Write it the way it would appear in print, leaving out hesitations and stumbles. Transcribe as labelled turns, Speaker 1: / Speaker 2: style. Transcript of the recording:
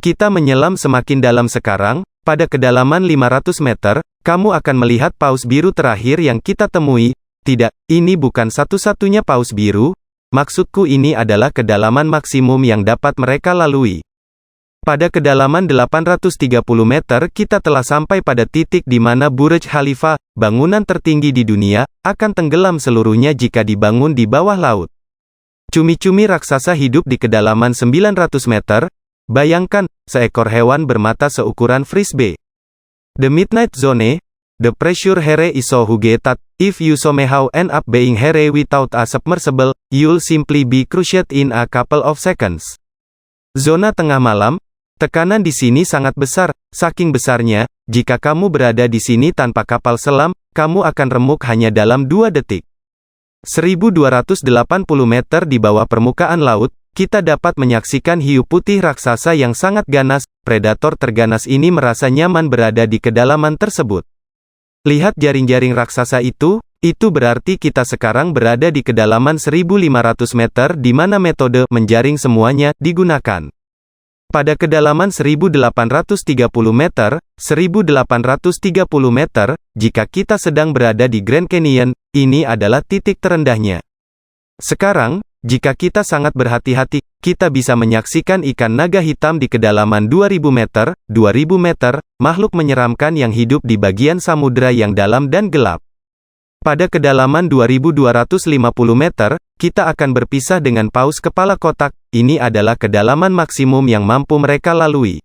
Speaker 1: Kita menyelam semakin dalam sekarang, pada kedalaman 500 meter, kamu akan melihat paus biru terakhir yang kita temui. Tidak, ini bukan satu-satunya paus biru. Maksudku ini adalah kedalaman maksimum yang dapat mereka lalui. Pada kedalaman 830 meter kita telah sampai pada titik di mana Burj Khalifa, bangunan tertinggi di dunia, akan tenggelam seluruhnya jika dibangun di bawah laut. Cumi-cumi raksasa hidup di kedalaman 900 meter, bayangkan, seekor hewan bermata seukuran frisbee. The Midnight Zone, the pressure here is so huge that, if you somehow end up being here without a submersible, you'll simply be crushed in a couple of seconds. Zona tengah malam. Tekanan di sini sangat besar, saking besarnya, jika kamu berada di sini tanpa kapal selam, kamu akan remuk hanya dalam 2 detik. 1280 meter di bawah permukaan laut, kita dapat menyaksikan hiu putih raksasa yang sangat ganas. Predator terganas ini merasa nyaman berada di kedalaman tersebut. Lihat jaring-jaring raksasa itu berarti kita sekarang berada di kedalaman 1500 meter di mana metode menjaring semuanya digunakan. Pada kedalaman 1830 meter, jika kita sedang berada di Grand Canyon, ini adalah titik terendahnya. Sekarang, jika kita sangat berhati-hati, kita bisa menyaksikan ikan naga hitam di kedalaman 2000 meter, makhluk menyeramkan yang hidup di bagian samudera yang dalam dan gelap. Pada kedalaman 2250 meter, kita akan berpisah dengan paus kepala kotak. Ini adalah kedalaman maksimum yang mampu mereka lalui.